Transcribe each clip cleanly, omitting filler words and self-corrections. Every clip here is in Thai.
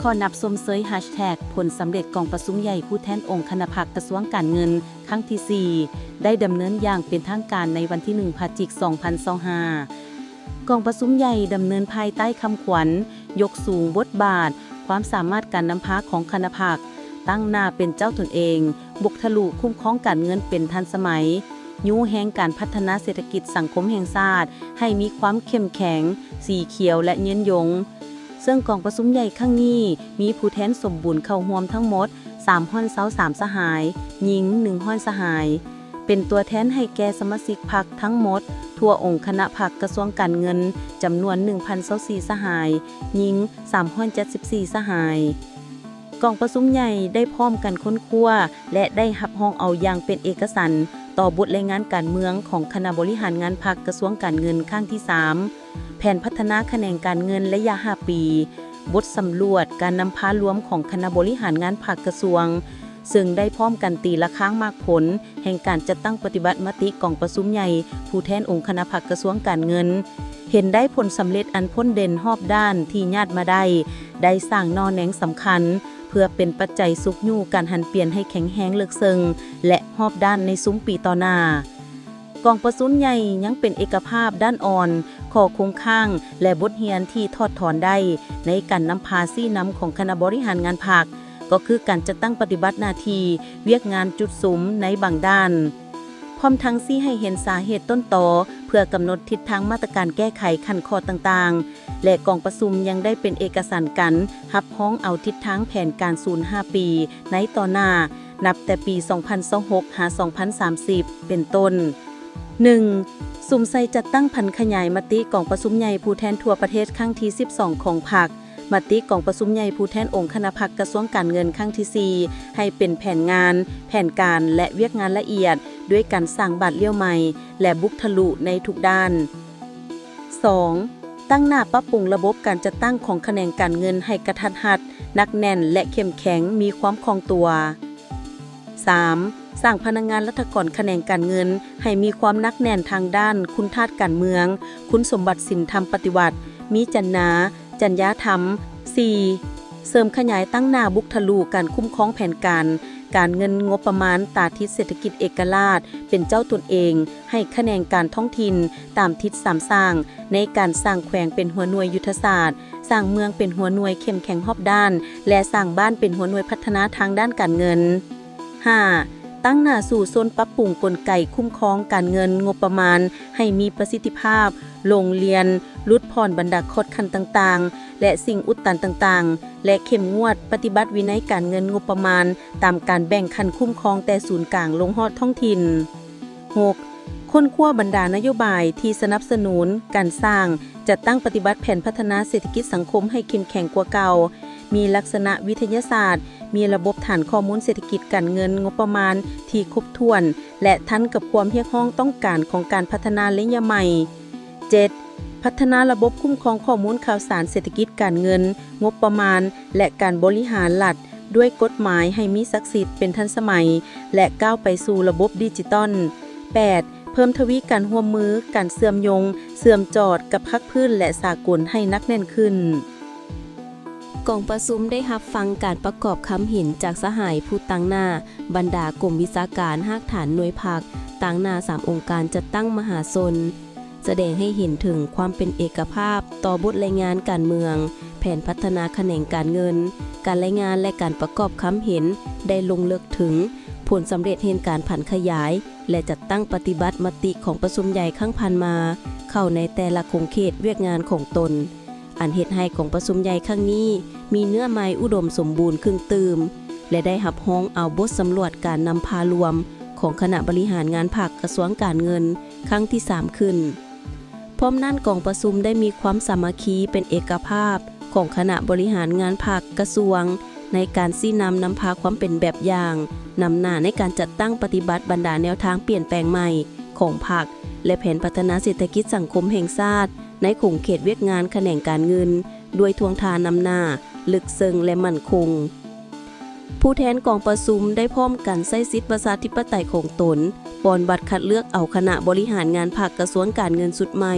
ขอนับชมเซย#ผลสำเร็จกองประชุมใหญ่ผู้แทนองค์คณะพรรคกระทรวงการเงินครั้งที่ 4 ได้ดำเนินอย่างเป็นทางการในวันที่ 1 พฤศจิกายน 2025 กองประชุมใหญ่ดำเนินภายใต้คำขวัญยกสูงบทบาทความสามารถการนำพาของคณะพรรคตั้งหน้าเป็นเจ้าตนเองบุกทะลุคุ้มครองการเงินเป็นทันสมัยยูแห่งการพัฒนาเศรษฐกิจสังคมแห่งชาติให้มีความเข้มแข็งสีเขียวและยืนยงซึ่งกองประชุมใหญ่ครั้งนี้มีผู้แทนสมบูรณ์เข้าร่วมทั้งหมด323สหายหญิง1สหายเป็นตัวแทนให้แก่สมาชิกพรรคทั้งหมดทั่วองค์คณะพรรคกระทรวงการเงินจำนวน 1,024 สหายหญิง374สหายกองประชุมใหญ่ได้พร้อมกันค้นคว้าและได้รับรองเอาอย่างเป็นเอกสารต่อบทรายงานการเมืองของคณะบริหารงานพรรคกระทรวงการเงินครั้งที่ 3 แผนพัฒนาคะแนนการเงินระยะ 5 ปี บทสำรวจการนำพารวมของคณะบริหารงานพรรคกระทรวงซึ่งได้พร้อมกันตีละครั้งมากผลแห่งการจัดตั้งปฏิบัติมติกองประชุมใหญ่ผู้แทนองค์คณะพรรคกระทรวงการเงินเห็นได้ผลสำเร็จอันพ้นเด่นรอบด้านที่ญาติมาได้สร้างนอแหนงสำคัญเพื่อเป็นปัจจัยสุกยู่การหันเปลี่ยนให้แข็งแรงเลิกเซิงและรอบด้านในซุ้มปีต่อหน้ากองประชุมใหญ่ยังเป็นเอกภาพด้านอ่อนข้อคงข้างและบทเรียนที่ทอดถอนได้ในการนำพาซี่นำของคณะบริหารงานพรรคก็คือการจัดตั้งปฏิบัติหน้าที่เวียกงานจุดสุมในบางด้านพร้อมทั้งซี่ให้เห็นสาเหตุต้นตอเพื่อกำหนดทิศทางมาตรการแก้ไขขั้นข้อต่างๆและกองประชุมยังได้เป็นเอกสารกันรับพ้องเอาทิศทางแผนการ05 ปีในต่อหน้านับแต่ปี 2026 หา 2030 เป็นต้น 1. สุ่มใส่จัดตั้งพันขยายมติกองประชุมใหญ่ผู้แทนทั่วประเทศครั้งที่ 12 ของพรรคมติกองประชุมใหญ่ผู้แทนองค์คณะพรรคกระทรวงการเงินครั้งที่ 4 ให้เป็นแผนงานแผนการและเวียกงานละเอียดด้วยการสร้างบาทเลี้ยวใหม่และบุกทะลุในทุกด้าน 2. ตั้งหน้าปรับปรุงระบบการจัดตั้งของแขนงการเงินให้กระทัดรัดนักแน่นและเข้มแข็งมีความคล่องตัว 3. สร้างพนักงานรัฐกรแขนงการเงินให้มีความนักแน่นทางด้านคุณธาตุการเมืองคุณสมบัติศีลธรรมปฏิวัติมีจรรยาธรรม 4. เสริมขยายตั้งหน้าบุกทะลุการคุ้มครองแผนการเงินงบประมาณตาทิศเศรษฐกิจเอกราชเป็นเจ้าตนเองให้แขนงการท้องถิ่นตามทิศสามสร้างในการสร้างแขวงเป็นหัวหน่วยยุทธศาสตร์สร้างเมืองเป็นหัวหน่วยเข้มแข็งรอบด้านและสร้างบ้านเป็นหัวหน่วยพัฒนาทางด้านการเงิน 5. ตั้งหน้าสู่โซนปรับปรุงกลไกคุ้มครองการเงินงบประมาณให้มีประสิทธิภาพโรงเรียนลดผ่อนบรรดาคดคันต่างๆและสิ่งอุดตันต่างๆและเข้มงวดปฏิบัติวินัยการเงินงบประมาณตามการแบ่งคันคุ้มครองแต่ศูนย์กลางลงฮอดท้องถิ่น 6. ค้นคว้าบรรดานโยบายที่สนับสนุนการสร้างจัดตั้งปฏิบัติแผนพัฒนาเศรษฐกิจสังคมให้เข้มแข็งกว่าเก่ามีลักษณะวิทยาศาสตร์มีระบบฐานข้อมูลเศรษฐกิจการเงินงบประมาณที่ครบถ้วนและทันกับความเรียกร้องต้องการของการพัฒนาระยะใหม่ 7. พัฒนาระบบคุ้มครองข้อมูลข่าวสารเศรษฐกิจการเงินงบประมาณและการบริหารรัฐด้วยกฎหมายให้มีศักดิ์สิทธิ์เป็นทันสมัยและก้าวไปสู่ระบบดิจิตอล 8. เพิ่มทวีการร่วมมือการเสื่อมโยงเสื่อมจอดกับภาคพื้นและสากลให้นักแน่นขึ้นกองประชุมได้รับฟังการประกอบคำเห็นจากสหายผู้ตั้งหน้าบรรดากรมวิชาการภาคฐานหน่วยภาคตั้งหน้า3องค์การจัดตั้งมหาชนแสดงให้เห็นถึงความเป็นเอกภาพต่อบทรายงานการเมืองแผนพัฒนาแขนงการเงินการรายงานและการประกอบคำเห็นได้ลงลึกถึงผลสำเร็จเห็นการผันขยายและจัดตั้งปฏิบัติมติของประชุมใหญ่ครั้งผ่านมาเข้าในแต่ละคงเขตเวียกงานของตนอันเฮ็ดให้ของประชุมใหญ่ครั้งนี้มีเนื้อไม้อุดมสมบูรณ์ครึ่งตื่มและได้รับฮ้องเอาบทสำรวจการนำพารวมของคณะบริหารงานพรรคกระทรวงการเงินครั้งที่ 3 ขึ้นพร้อมนั้นกองประชุมได้มีความสามัคคีเป็นเอกภาพของคณะบริหารงานพรรคกระทรวงในการชี้นำพาความเป็นแบบอย่างนำหน้าในการจัดตั้งปฏิบัติบรรดาแนวทางเปลี่ยนแปลงใหม่ของพรรคและแผนพัฒนาเศรษฐกิจสังคมแห่งชาติในขงเขตเวียกงานแขนงการเงินด้วยทวงทานนำหน้าลึกซึ้งและมั่นคงผู้แทนกองประชุมได้พร้อมกันใช้สิทธิประชาธิปไตยของตนปอนบัตรคัดเลือกเอาคณะบริหารงานพรรคกระทรวงการเงินสุดใหม่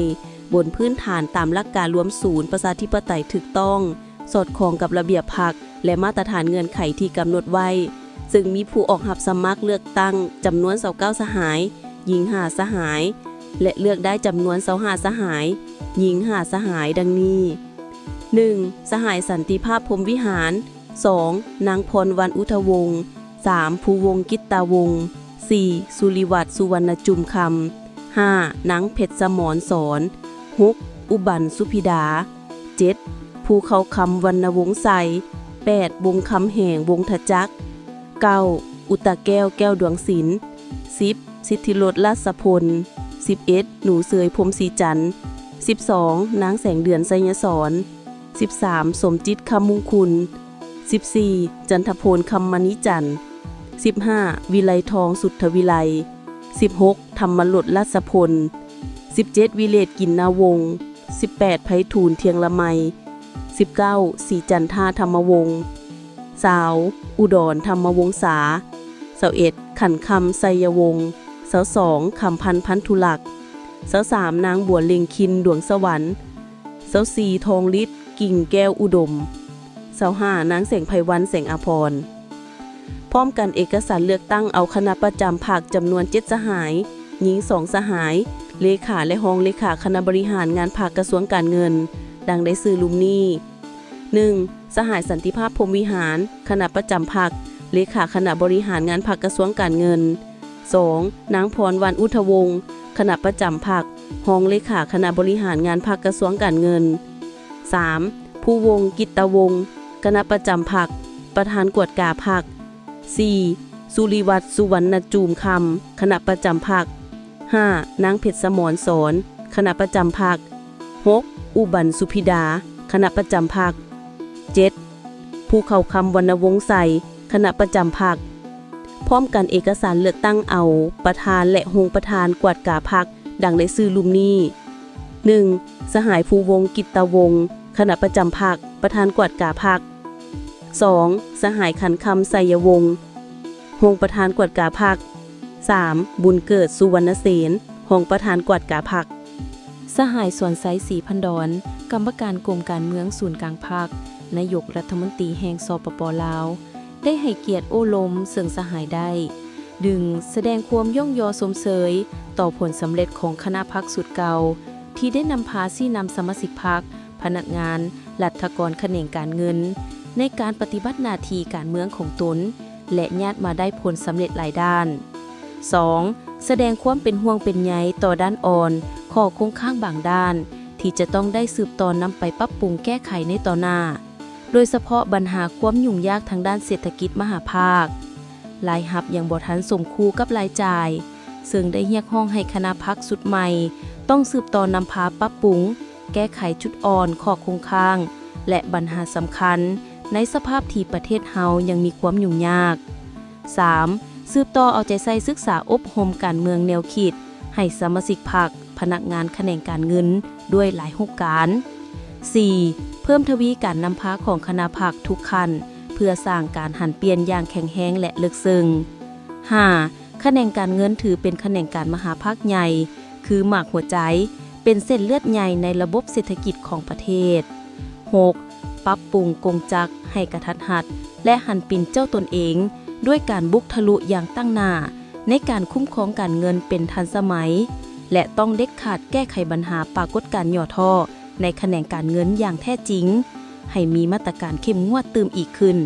บนพื้นฐานตามหลักการรวมศูนย์ประชาธิปไตยถูกต้อง สอดคล้องกับระเบียบพรรคและมาตรฐานเงื่อนไขที่กำหนดไว้ซึ่งมีผู้ออกรับสมัครเลือกตั้งจำนวน29สหายหญิง5สหายและเลือกได้จำนวน25สหายหญิง5สหายดังนี้ 1. สหายสันติภาพพรหมวิหาร 2. นางพรวรรณอุทวงศ์ 3. ภูวงศ์กิตตาวงศ์ 4. สุริวัฒน์สุวรรณจุมคำ 5. นางเพชรสมรสอน 6. อุบันสุพิดา 7. ภูเขาคำวรรณวงศ์ไส 8. วงคำแห่งวงทจักร 9. อุตตะแก้วแก้วดวงศิลป์ 10. สิทธิโรจน์ราชพล 11. หนูเสยพรหมศรีจันทร์ 12. นางแสงเดือนไสยศร 13. สมจิตคำมุงคุณ 14. จันทโพลคำมณิจันทร์ 15. วิไลทองสุทธวิไล 16. ธรรมลดราชพล 17. วิเลศกินนาวงศ์ 18. ไพฑูรย์เทียงละไม 19. ศรีจันทาธรรมวงศ์สาวอุดรธรรมวงศา21. ขันคำไสยวงศ์22. คำพันพันธุลักษ์23. นางบัวเล็งคินดวงสวรรค์24. ทองฤทธิ์กิ่งแก้วอุดม25. นางแสงไพวันแสงอภรณ์พร้อมกันเอกสารเลือกตั้งเอาคณะประจำภาคจำนวน7สหายหญิง2สหายเลขาและรองเลขาคณะบริหารงานภาคกระทรวงการเงินดังได้ซื้อลุมนี้ 1. สหายสันติภาพพรหมวิหารคณะประจำภาคเลขาคณะบริหารงานภาคกระทรวงการเงิน 2. นางพรวรรณอุทวงศ์คณะประจำภาครองเลขาคณะบริหารงานภาคกระทรวงการเงิน 3. ภูวงศ์กิตตวงศ์คณะประจำภาคประธานกวดกาภาค 4. สุริวัฒน์สุวรรณจูมคำคณะประจำภาค 5. นางเพชรสมรสอนคณะประจำภาค 6. อุบันสุพิดาคณะประจำภาค 7. ภูเขาคำวรรณวงศ์ไสคณะประจำภาคพร้อมกันเอกสารเลือกตั้งเอาประธานและรองประธานกวดกาภาคดังได้ซื้อลุมนี้ 1. สหายภูวงศ์กิตตวงศ์คณะประจำภาคประธานกวดกาภาค 2. สหายขันคำไสยวงศ์รองประธานกวดกาภาค 3. บุญเกิดสุวรรณเสนรองประธานกวดกาภาคสหายสวนไซศรีพันดรกรรมการกรมการเมืองศูนย์กลางภาคนายกรัฐมนตรีแห่งสปป.ลาวได้ให้เกียรติโอ้ลมเสื่องสหายได้ดึงแสดงความย่องยอสมเสยต่อผลสำเร็จของคณะพรรคสุดเก่าที่ได้นำพาซี่นำสมาชิกพรรคพนักงานรัฐกรแขนงการเงินในการปฏิบัติหน้าที่การเมืองของตนและญาติมาได้ผลสำเร็จหลายด้าน 2. แสดงความเป็นห่วงเป็นใยต่อด้านอ่อนข้อคงข้างบางด้านที่จะต้องได้สืบต่อนำไปปรับปรุงแก้ไขในต่อหน้าโดยเฉพาะปัญหาความยุ่งยากทางด้านเศรษฐกิจมหาภาครายรับยังบ่ทันสมคู่กับรายจ่ายซึ่งได้เรียกร้องให้คณะพรรคสุดใหม่ต้องสืบต่อนำพาปรับปรุงแก้ไขจุดอ่อนข้อคงข้างและปัญหาสำคัญในสภาพที่ประเทศเฮายังมีความยุ่งยาก 3. สืบต่อเอาใจใส่ศึกษาอบรมการเมืองแนวคิดให้สมาชิกพรรคพนักงานแขนงการเงินด้วยหลายโครงการ 4. เพิ่มทวีการนำพาของคณะพรรคทุกขั้นเพื่อสร้างการหันเปลี่ยนอย่างแข็งแรงและลึกซึ้ง 5. แขนงการเงินถือเป็นแขนงการมหาภาคใหญ่คือหมากหัวใจเป็นเส้นเลือดใหญ่ในระบบเศรษฐกิจของประเทศ 6. ปรับปรุงกงจักรให้กระทัดรัดและหันปินเจ้าตนเองด้วยการบุกทะลุอย่างตั้งหน้าในการคุ้มครองการเงินเป็นทันสมัยและต้องเด็ดขาดแก้ไขปัญหาปรากฏการณ์ย่อท่อในแขนงการเงินอย่างแท้จริงให้มีมาตรการเข้มงวดเติมอีกขึ้น